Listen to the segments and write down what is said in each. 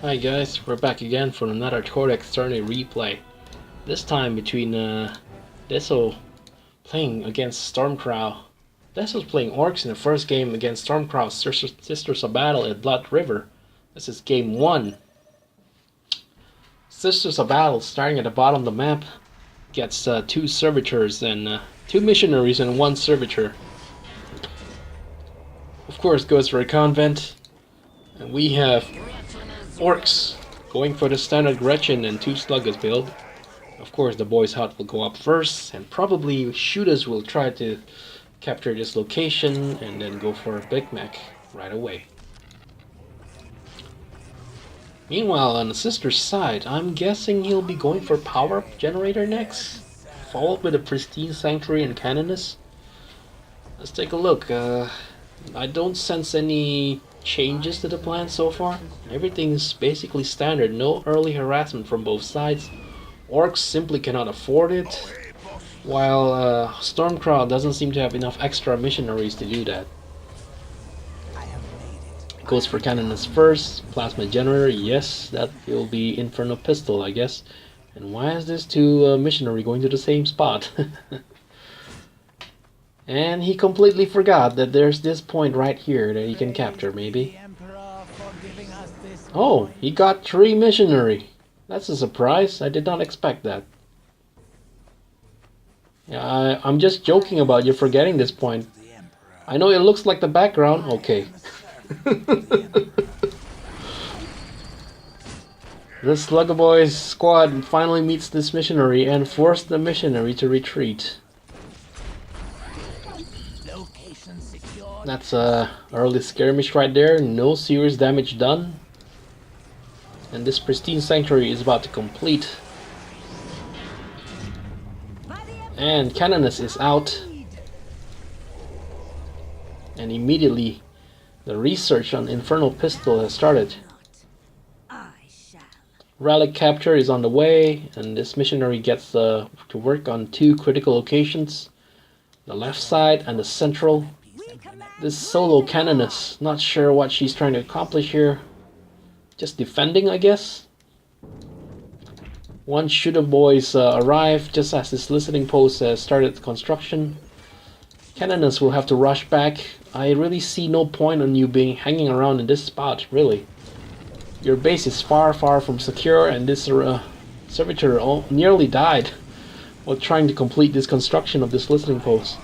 Hi guys, we're back again for another Tourney replay. This time between Deso playing against Stormcrow. Deso's playing Orcs in the first game against Stormcrow's Sisters of Battle at Blood River. This is game 1. Sisters of Battle starting at the bottom of the map gets 2 servitors and 2 missionaries and 1 servitor. Of course goes for a convent, and we have Orcs going for the standard Gretchen and 2 Sluggas build. Of course the boys' hut will go up first, and probably shooters will try to capture this location and then go for a Big Mac right away. Meanwhile, on the sister's side, I'm guessing he'll be going for power generator next, followed with a pristine sanctuary and canoness. Let's take a look. I don't sense any changes to the plan so far. Everything's basically standard, no early harassment from both sides. Orcs simply cannot afford it, while Stormcrow doesn't seem to have enough extra missionaries to do that. Goes for canoness first, plasma generator, yes, that will be Inferno pistol, I guess. And why is this 2 missionary going to the same spot? And he completely forgot that there's this point right here that he can capture, maybe. Oh, he got 3 missionary. That's a surprise. I did not expect that. Yeah, I'm just joking about you forgetting this point. I know it looks like the background. Okay. The Slugger Boys squad finally meets this missionary and forced the missionary to retreat. That's a early skirmish right there, no serious damage done. And this pristine sanctuary is about to complete. And canoness is out. And immediately the research on Infernal Pistol has started. Relic capture is on the way, and this missionary gets to work on 2 critical locations. The left side and the central. This solo canoness, not sure what she's trying to accomplish here. Just defending, I guess. 1 shooter boys arrive just as this listening post has started construction. Canoness will have to rush back. I really see no point on you being hanging around in this spot, really. Your base is far from secure, and this servitor nearly died while trying to complete this construction of this listening post.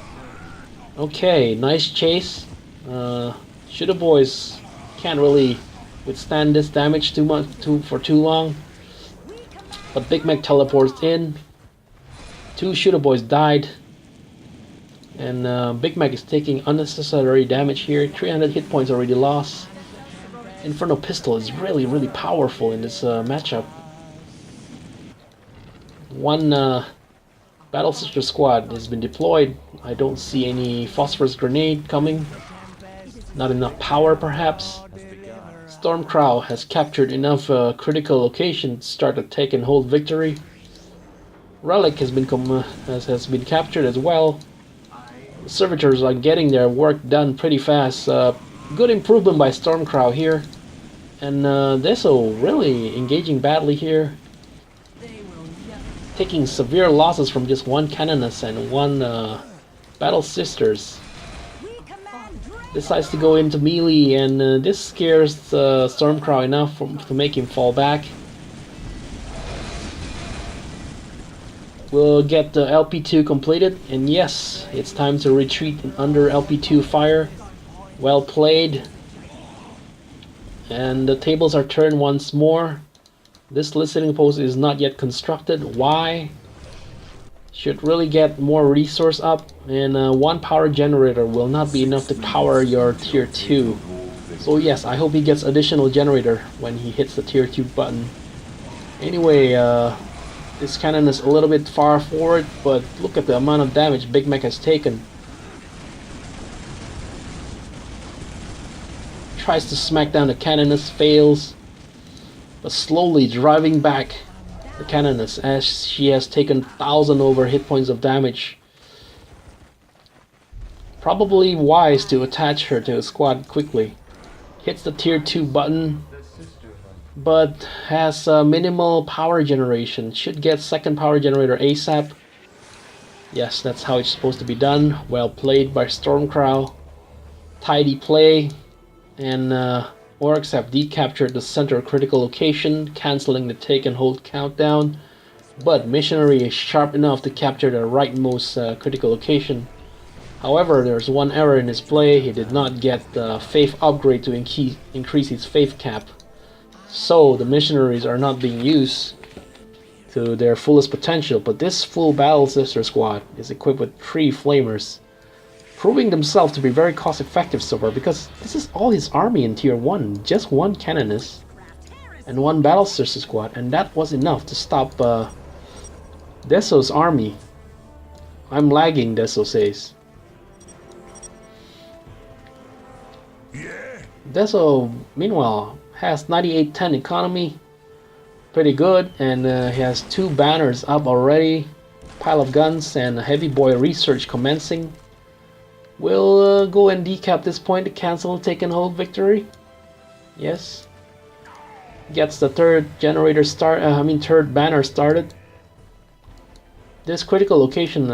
Okay, nice chase. Shooter boys can't really withstand this damage for too long. But Big Mac teleports in. 2 shooter boys died. And Big Mac is taking unnecessary damage here. 300 hit points already lost. Inferno Pistol is really powerful in this matchup. 1 Battle Sister squad has been deployed. I don't see any phosphorus grenade coming. Not enough power, perhaps. Stormcrow has captured enough critical locations to start a take and hold victory. Relic has been captured as well. The servitors are getting their work done pretty fast. Good improvement by Stormcrow here. And Deso really engaging badly here. Taking severe losses from just 1 canoness and 1 battle sisters. Decides to go into melee, and this scares Stormcrow enough to make him fall back. We'll get the LP2 completed, and yes, it's time to retreat under LP2 fire. Well played. And the tables are turned once more. This listening post is not yet constructed. Why? Should really get more resource up, and 1 power generator will not be enough to power your tier 2. So yes, I hope he gets additional generator when he hits the tier 2 button. Anyway, this cannon is a little bit far forward, but look at the amount of damage Big Mac has taken. Tries to smack down the canoness, fails, but slowly driving back the canoness as she has taken 1,000 over hit points of damage. Probably wise to attach her to a squad quickly. Hits the tier 2 button, but has minimal power generation. Should get second power generator ASAP. Yes, that's how it's supposed to be done. Well played by Stormcrow. Tidy play. And orcs have decaptured the center critical location, cancelling the take and hold countdown. But Missionary is sharp enough to capture the rightmost critical location. However, there's one error in his play. He did not get the faith upgrade to increase his faith cap. So the missionaries are not being used to their fullest potential. But this full battle sister squad is equipped with 3 flamers, proving themselves to be very cost effective so far, because this is all his army in tier 1. Just 1 canonist and 1 battle sister squad, and that was enough to stop Deso's army. I'm lagging, Deso says. Deso, meanwhile, has 9810 economy, pretty good, and he has 2 banners up already, pile of guns, and heavy boy research commencing. We'll go and decap this point to cancel take and hold victory. Yes. Gets the third generator third banner started. This critical location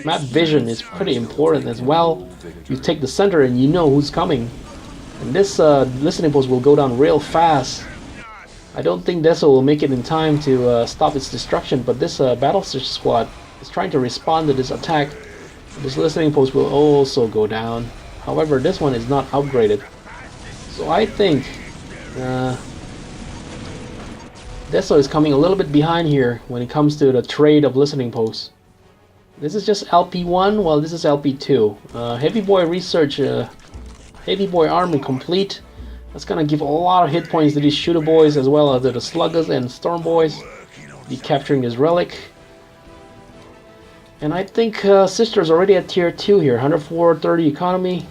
map vision is pretty important as well. You take the center and you know who's coming. And this listening post will go down real fast. I don't think Deso will make it in time to stop its destruction, but this battle squad is trying to respond to this attack. This listening post will also go down. However, this one is not upgraded. So I think Deso is coming a little bit behind here when it comes to the trade of listening posts. This is just LP1, while this is LP2. Heavy Boy Research, Heavy Boy Army complete. That's gonna give a lot of hit points to these Shooter Boys as well as to the Sluggers and Storm Boys. Be capturing this relic. And I think Sister's already at tier 2 here, 104.30 economy.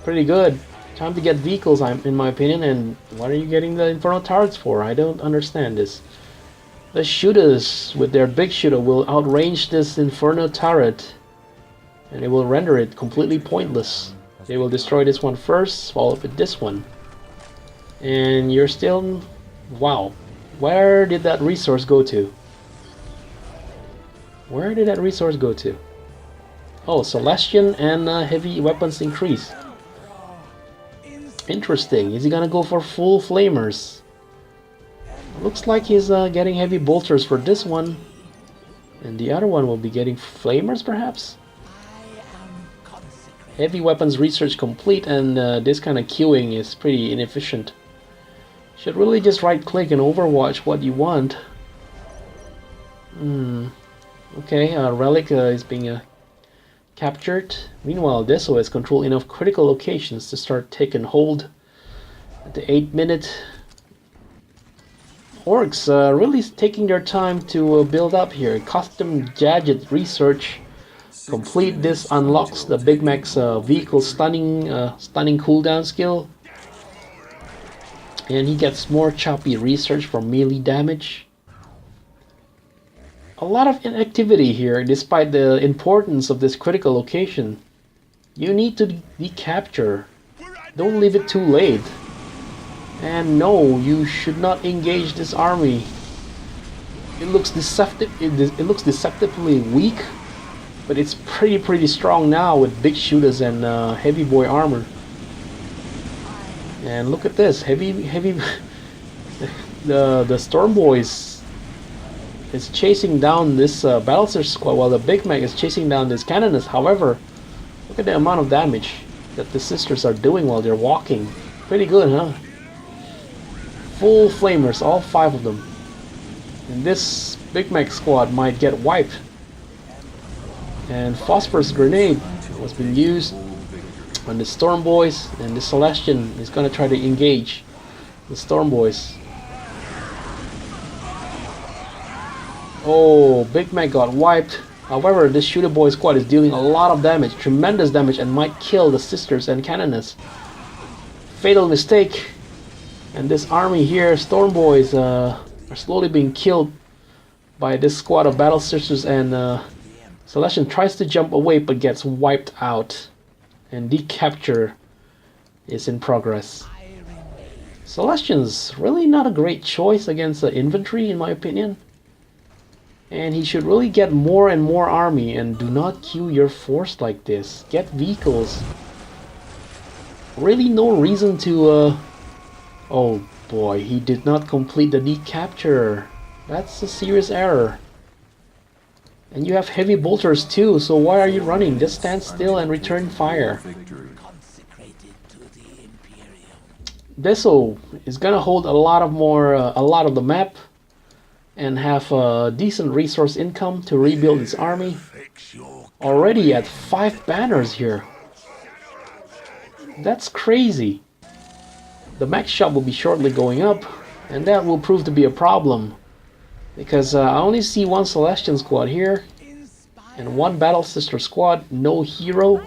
Pretty good. Time to get vehicles, in my opinion. And what are you getting the Inferno turrets for? I don't understand this. The shooters with their big shooter will outrange this Inferno turret, and it will render it completely pointless. They will destroy this one first, followed with this one. And you're still... wow. Where did that resource go to? Where did that resource go to? Oh, Celestian and heavy weapons increase. Interesting. Is he gonna go for full flamers? Looks like he's getting heavy bolters for this one. And the other one will be getting flamers, perhaps? Heavy weapons research complete, and this kind of queuing is pretty inefficient. Should really just right click and overwatch what you want. Okay, Relic is being captured. Meanwhile, Deso has controlled enough critical locations to start taking hold at the 8th minute. Orcs really taking their time to build up here. Custom gadget research complete. This unlocks the Big Mac's vehicle stunning cooldown skill, and he gets more choppy research for melee damage. A lot of inactivity here, despite the importance of this critical location. You need to decapture. Don't leave it too late. And no, you should not engage this army. It looks deceptive. It looks deceptively weak, but it's pretty strong now with big shooters and heavy boy armor. And look at this, heavy. the Storm Boys is chasing down this Battlestar squad, while the Big Mac is chasing down this Canonist. However, look at the amount of damage that the sisters are doing while they're walking. Pretty good, huh? Full flamers, all 5 of them. And this Big Mac squad might get wiped. And Phosphorus Grenade has been used on the Storm Boys, and the Celestian is going to try to engage the Storm Boys. Oh, Big Mac got wiped. However, this Shooter Boy squad is dealing a lot of damage, tremendous damage, and might kill the sisters and Canonists. Fatal mistake. And this army here, Storm Boys, are slowly being killed by this squad of Battle Sisters, and Celestian tries to jump away but gets wiped out. And decapture is in progress. Celestian's really not a great choice against the infantry, in my opinion. And he should really get more and more army, and do not queue your force like this. Get vehicles. Really no reason to... Oh boy, he did not complete the decapture. That's a serious error. And you have heavy bolters too, so why are you running? Just stand still and return fire. Deso is gonna hold a lot of the map and have a decent resource income to rebuild its army. Already at 5 banners here. That's crazy. The max shop will be shortly going up, and that will prove to be a problem. Because I only see 1 Celestian squad here, and 1 Battle Sister squad, no hero.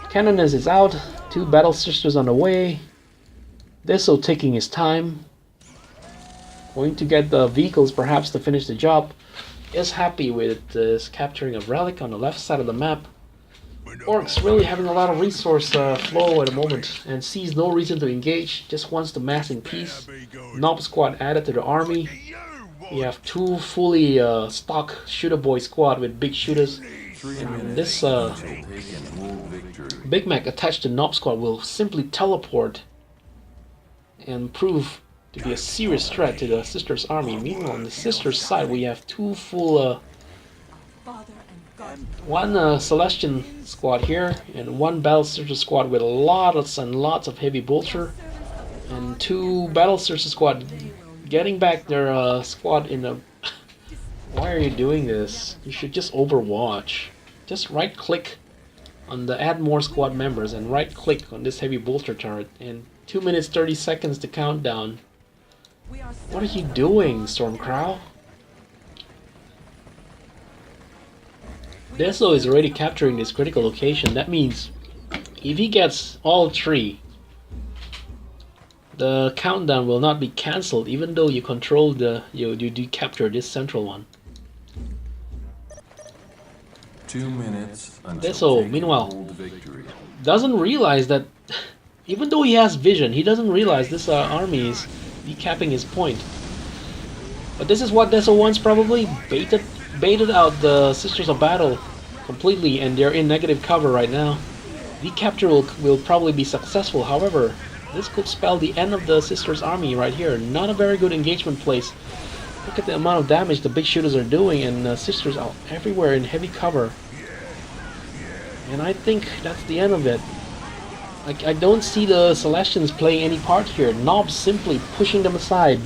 Canoness is out, 2 Battle Sisters on the way. Deso taking his time. Going to get the vehicles perhaps to finish the job. Is happy with this capturing of Relic on the left side of the map. Orcs really having a lot of resource flow at the moment, and sees no reason to engage, just wants to mass in peace. Nob squad added to the army. We have 2 fully stock shooter boy squad with big shooters. And this Big Mac attached to Nob squad will simply teleport and prove to be a serious threat to the Sisters army. Meanwhile, on the Sisters side, we have 2 full 1 Celestian squad here, and 1 Battle Sister squad with lots and lots of heavy bolter, and 2 Battle Sister squad getting back their squad in a... Why are you doing this? You should just overwatch. Just right click on the add more squad members and right click on this heavy bolter turret, and 2 minutes 30 seconds to countdown. What are you doing, Stormcrow? Deso is already capturing this critical location. That means if he gets all 3, the countdown will not be cancelled, even though you control you do capture this central one. 2 minutes until Deso, meanwhile, doesn't realize that even though he has vision, he doesn't realize this army is decapping his point. But this is what Deso wants, probably. Baited out the Sisters of Battle completely, and they're in negative cover right now. Decapture will probably be successful. However, this could spell the end of the Sisters army right here. Not a very good engagement place. Look at the amount of damage the big shooters are doing, and Sisters are everywhere in heavy cover. And I think that's the end of it. I don't see the Celestians playing any part here. Nobs simply pushing them aside,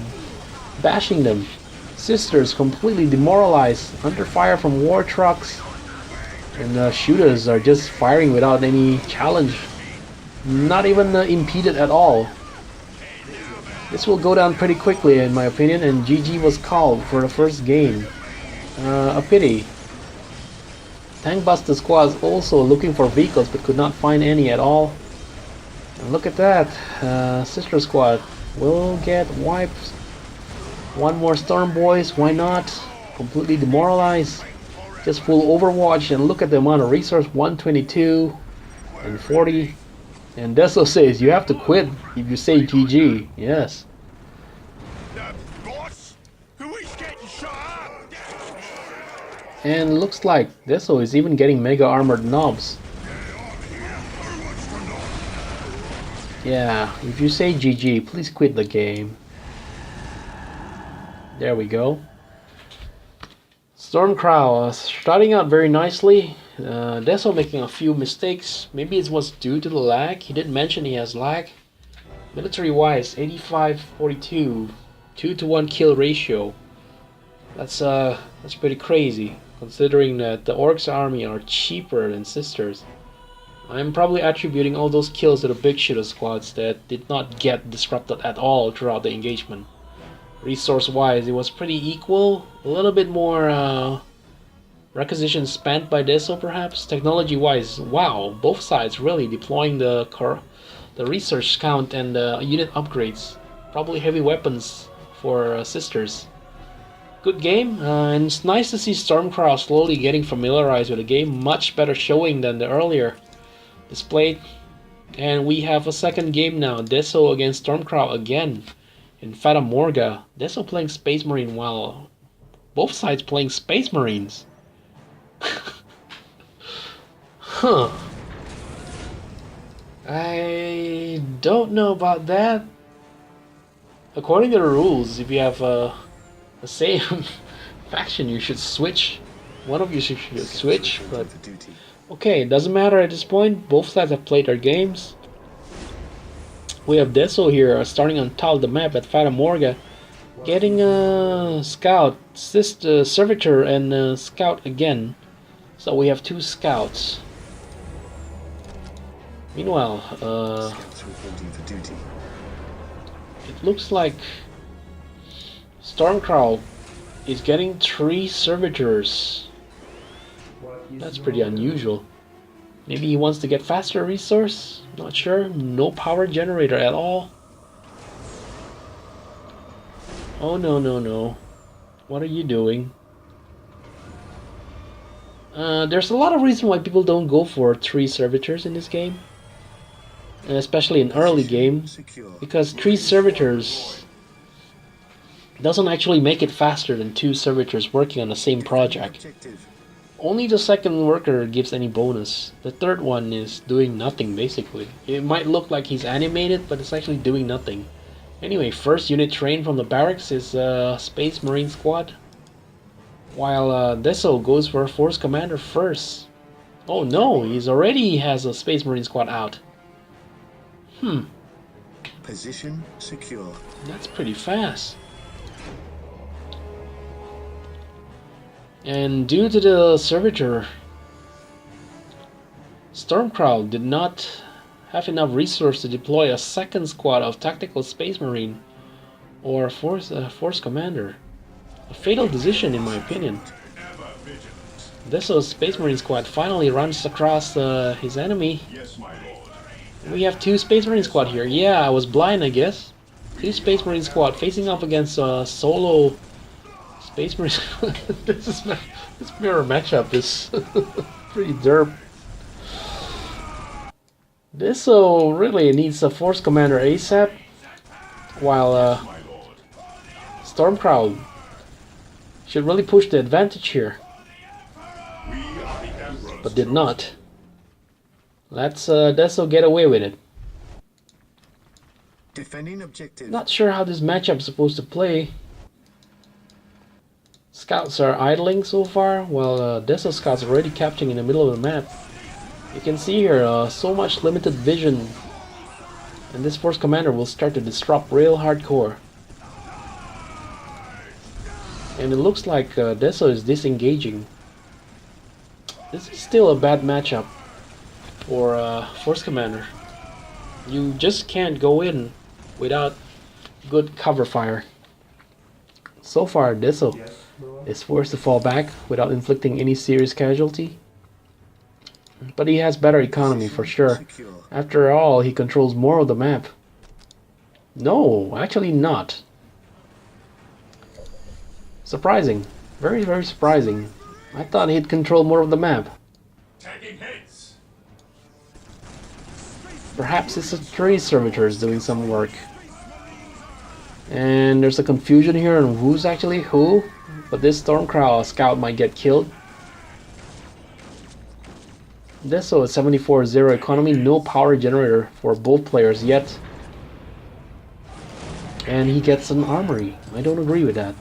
bashing them. Sisters completely demoralized, under fire from war trucks, and the shooters are just firing without any challenge, not even impeded at all. This will go down pretty quickly in my opinion, and GG was called for the first game. A pity. Tank Buster squad is also looking for vehicles but could not find any at all. And look at that, Sister squad will get wiped. 1 more Storm boys, why not? Completely demoralized. Just full overwatch, and look at the amount of resource, 122 and 40. And Deso says you have to quit if you say GG. Yes. And looks like Deso is even getting mega armored knobs. Yeah, if you say GG, please quit the game. There we go. Stormcrow starting out very nicely. Deso making a few mistakes. Maybe it was due to the lag. He did mention he has lag. Military wise, 85-42, 2-to-1 kill ratio. That's pretty crazy, considering that the Orcs army are cheaper than Sisters. I'm probably attributing all those kills to the big shooter squads that did not get disrupted at all throughout the engagement. Resource wise, it was pretty equal. A little bit more requisition spent by Deso perhaps. Technology wise, wow, both sides really deploying the research count and the unit upgrades. Probably heavy weapons for Sisters. Good game, and it's nice to see Stormcrow slowly getting familiarized with the game. Much better showing than the earlier displayed. And we have a second game now. Deso against Stormcrow again in Fata Morga. Deso playing Space Marine while both sides playing Space Marines. Huh. I don't know about that. According to the rules, if you have the same faction, you should switch. One of you should switch, but okay, it doesn't matter at this point. Both sides have played their games. We have Deso here starting on top of the map at Fata Morga, getting a scout, servitor, and scout again. So we have 2 scouts. Meanwhile, it looks like Stormcrow is getting 3 servitors. That's pretty unusual. Maybe he wants to get faster resource? Not sure. No power generator at all. Oh no, no, no. What are you doing? There's a lot of reason why people don't go for 3 servitors in this game. Especially in early game. Because 3 servitors doesn't actually make it faster than 2 servitors working on the same project. Only the second worker gives any bonus. The third one is doing nothing basically. It might look like he's animated, but it's actually doing nothing. Anyway, first unit trained from the barracks is Space Marine Squad. While Deso goes for Force Commander first. Oh no, he's already has a Space Marine Squad out. Position secure. That's pretty fast. And due to the servitor, Stormcrow did not have enough resource to deploy a second squad of tactical Space Marine or Force Commander. A fatal decision in my opinion. Deso's Space Marine squad finally runs across his enemy. We have 2 Space Marine squad here. Yeah, I was blind I guess. 2 Space Marine squad facing off against solo Space Marine. This mirror matchup is pretty derp. Deso really needs a Force Commander ASAP, while Stormcrow should really push the advantage here, but did not. Let's Deso get away with it. Defending objective. Not sure how this matchup is supposed to play. Scouts are idling so far, while Deso scouts are already capturing in the middle of the map. You can see here so much limited vision, and this Force Commander will start to disrupt real hardcore. And it looks like Deso is disengaging. This is still a bad matchup for Force Commander. You just can't go in without good cover fire. So far, Deso is forced to fall back without inflicting any serious casualty. But he has better economy for sure. After all, he controls more of the map. No, actually not. Surprising. Very, very surprising. I thought he'd control more of the map. Perhaps it's a 3 servitors doing some work. And there's a confusion here on who's actually who. But this Stormcrow scout might get killed. Deso is 74-0 economy, no power generator for both players yet. And he gets an armory. I don't agree with that.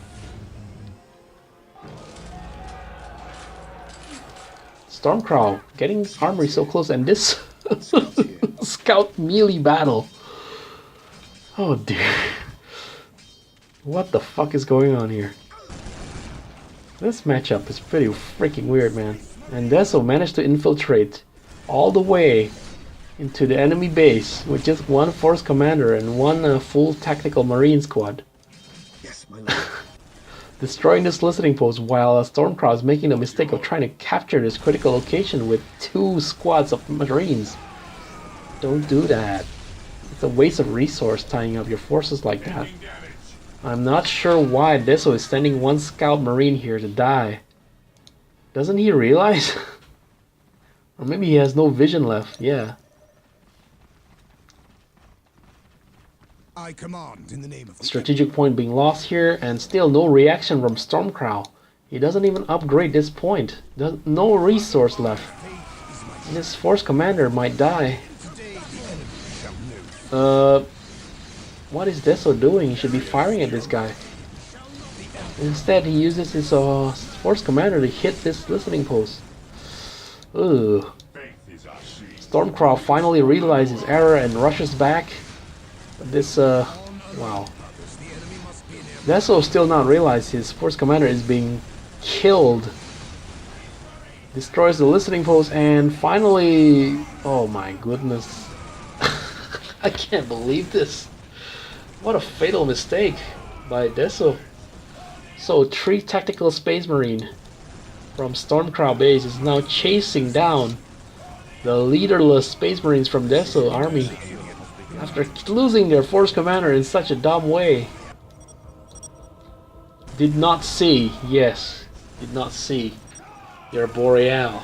Stormcrow getting armory so close, and this scout melee battle. Oh dear. What the fuck is going on here? This matchup is pretty freaking weird, man. And Deso managed to infiltrate all the way into the enemy base with just 1 Force Commander and 1 full tactical Marine squad. Yes, my lord. Destroying this listening post while Stormcrow is making the mistake of trying to capture this critical location with 2 squads of Marines. Don't do that. It's a waste of resource tying up your forces like that. I'm not sure why Deso is sending 1 Scout Marine here to die. Doesn't he realize? Or maybe he has no vision left, yeah. I command in the name of the Strategic point being lost here, and still no reaction from Stormcrow. He doesn't even upgrade this point. No resource left. And his force commander might die. What is Deso doing? He should be firing at this guy. Instead, he uses his force commander to hit this listening post. Ugh. Stormcrow finally realizes his error and rushes back. But this, wow. Deso still not realized his force commander is being killed. Destroys the listening post and finally... Oh my goodness. I can't believe this. What a fatal mistake by Deso. So 3 tactical space marine from Stormcrow base is now chasing down the leaderless space marines from Deso army after losing their force commander in such a dumb way. Did not see, yes, did not see your Boreal.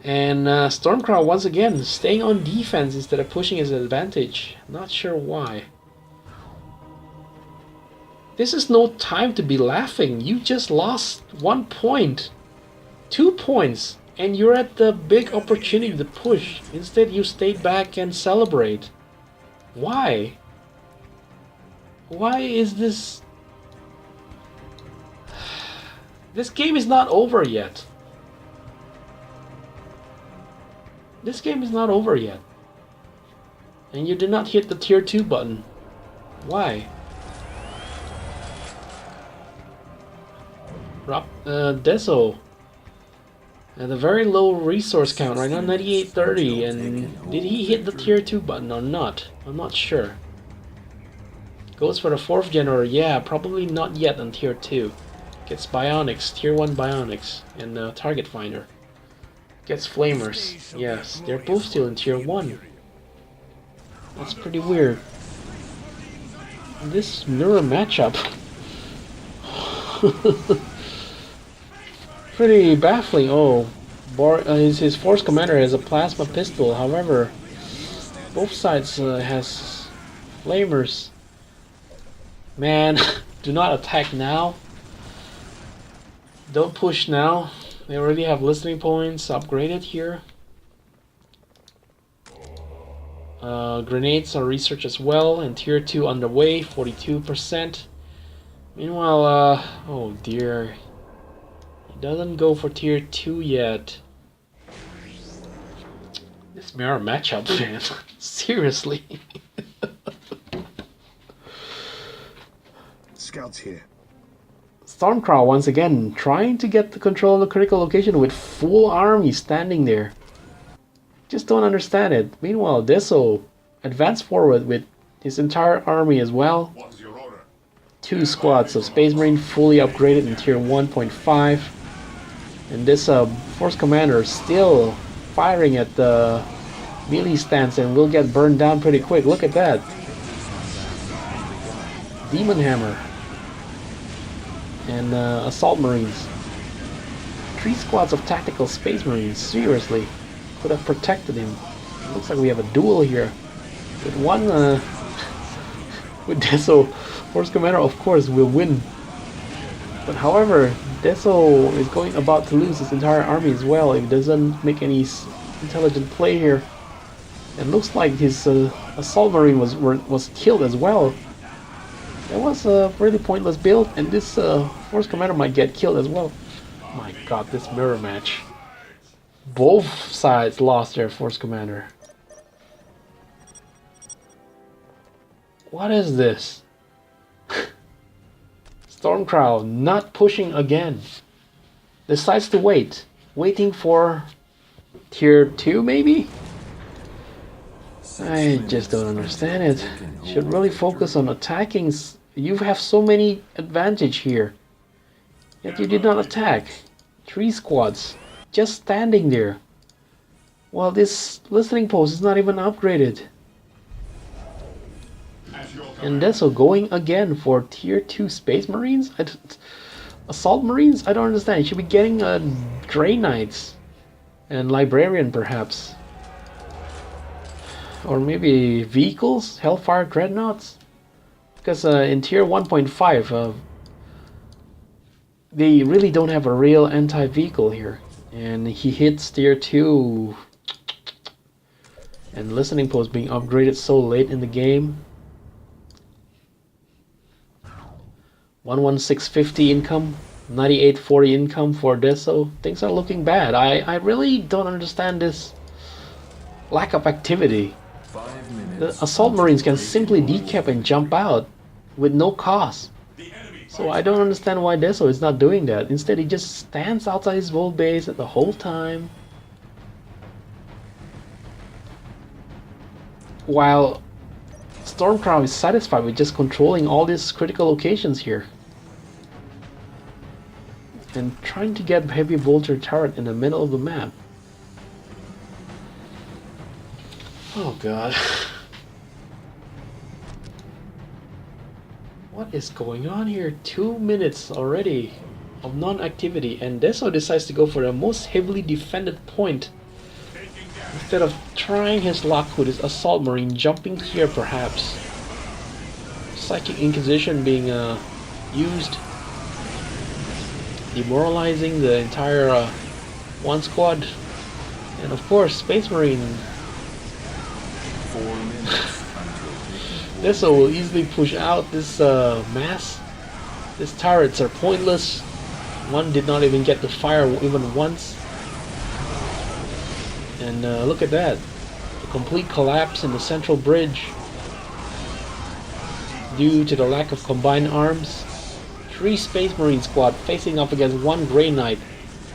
And Stormcrow once again staying on defense instead of pushing his advantage. Not sure why. This is no time to be laughing. You just lost 1 point, 2 points, and you're at the big opportunity to push. Instead, you stayed back and celebrate. Why? Why is this? This game is not over yet. This game is not over yet. And you did not hit the tier 2 button. Why? Deso at a very low resource count right now, 9830, and did he hit the tier 2 button or not? I'm not sure. Goes for the 4th generator, yeah, probably not yet on tier 2. Gets bionics, tier 1 bionics, and target finder. Gets flamers, yes, they're both still in tier 1. That's pretty weird. This mirror matchup. Pretty baffling. Oh, his force commander has a plasma pistol. However, both sides has flamers. Man, do not attack now. Don't push now. They already have listening points upgraded here. Grenades are researched as well, and tier 2 underway, 42%. Meanwhile, oh dear. Doesn't go for tier 2 yet. This mirror matchup, man. Seriously. Scouts here. Stormcrow once again trying to get the control of the critical location with full army standing there. Just don't understand it. Meanwhile, Deso advanced forward with his entire army as well. 2 squads of Space Marine fully upgraded in tier 1.5. And this force commander still firing at the melee stance and will get burned down pretty quick. Look at that. Demon Hammer. And Assault Marines. 3 squads of tactical Space Marines. Seriously. Could have protected him. Looks like we have a duel here. With one... with Deso, force commander of course will win. But however, Deso is about to lose his entire army as well if he doesn't make any intelligent play here. It looks like his assault marine was killed as well. That was a really pointless build, and this force commander might get killed as well. My god, this mirror match. Both sides lost their force commander. What is this? Stormcrow not pushing again. Decides to wait. Waiting for tier 2 maybe? I just don't understand it. Should really focus on attacking. You have so many advantage here. Yet you did not attack. 3 squads. Just standing there. While this listening post is not even upgraded. And Deso going again for tier 2 Space Marines? Assault Marines? I don't understand. You should be getting Grey Knights. And Librarian perhaps. Or maybe vehicles? Hellfire Dreadnoughts? Because in tier 1.5, they really don't have a real anti-vehicle here. And he hits tier 2. And listening post being upgraded so late in the game. 11650 income, 9840 income for Deso. Things are looking bad. I really don't understand this lack of activity. 5 The minutes. assault marines can simply decap and jump out with no cost. So I don't understand why Deso is not doing that. Instead, he just stands outside his old base the whole time, while Stormcrow is satisfied with just controlling all these critical locations here and trying to get heavy bolter turret in the middle of the map. Oh god. What is going on here? 2 minutes already of non-activity, and Deso decides to go for the most heavily defended point instead of trying his luck with his assault marine jumping here perhaps. Psychic Inquisition being used, demoralizing the entire one squad, and of course Space Marine. 4 minutes. Deso will easily push out this mass. These turrets are pointless. One did not even get to fire even once. And look at that. The complete collapse in the central bridge due to the lack of combined arms. 3 Space Marine squad facing off against 1 Grey Knight,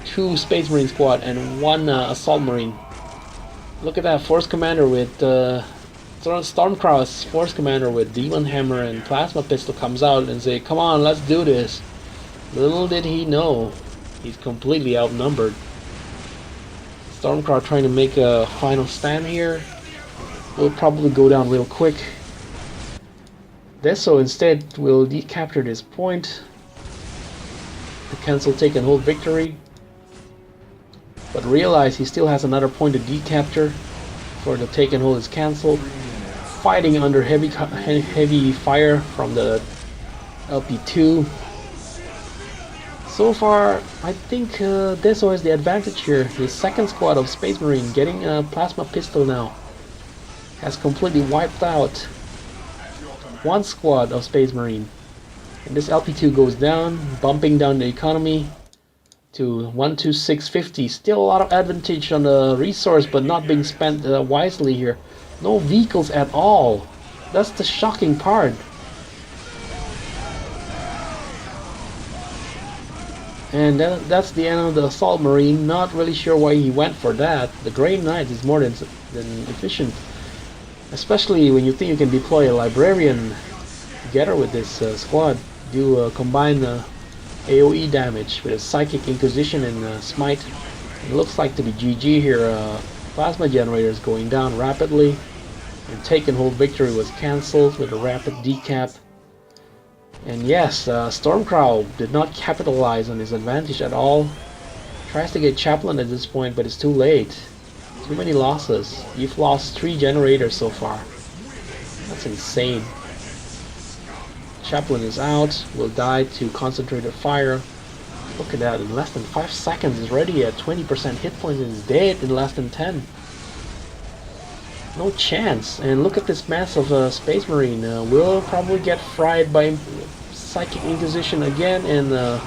2 Space Marine squad, and 1 Assault Marine. Look at that Force Commander with Stormcrow's Force Commander with Demon Hammer and Plasma Pistol comes out and say, "Come on, let's do this." Little did he know, he's completely outnumbered. Stormcrow trying to make a final stand here will probably go down real quick. Deso instead will decapture this point to cancel take and hold victory, but realize he still has another point to decapture before the take and hold is cancelled. Fighting under heavy fire from the LP2. So far, I think Deso has the advantage here. His second squad of Space Marine getting a Plasma Pistol now has completely wiped out 1 squad of Space Marine. And this LP2 goes down, bumping down the economy to 12650. Still a lot of advantage on the resource, but not being spent wisely here. No vehicles at all. That's the shocking part. And that's the end of the Assault Marine. Not really sure why he went for that. The Grey Knight is more than efficient. Especially when you think you can deploy a Librarian together with this squad. Do combine AoE damage with a Psychic Inquisition and Smite. It looks like to be GG here. Plasma generators going down rapidly, and take and hold victory was cancelled with a rapid decap. And yes, Stormcrow did not capitalize on his advantage at all. Tries to get Chaplain at this point, but it's too late. Too many losses. You've lost 3 generators so far. That's insane. Chaplain is out, will die to concentrated fire. Look at that, in less than 5 seconds he's already at 20% hit points and is dead in less than 10. No chance. And look at this mass of Space Marine. Will probably get fried by Psychic Inquisition again, and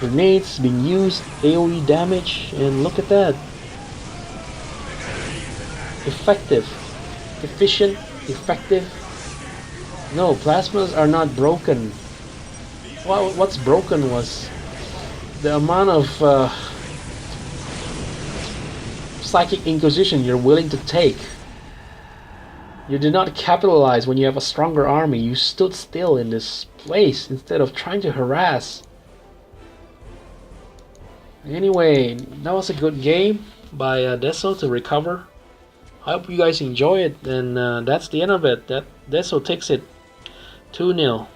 grenades being used, AoE damage, and look at that. Effective. Efficient. Effective. No, plasmas are not broken. Well, what's broken was the amount of Psychic Inquisition you're willing to take. You did not capitalize when you have a stronger army. You stood still in this place instead of trying to harass. Anyway, that was a good game by Deso to recover. I hope you guys enjoy it, and that's the end of it. That Deso takes it 2-0.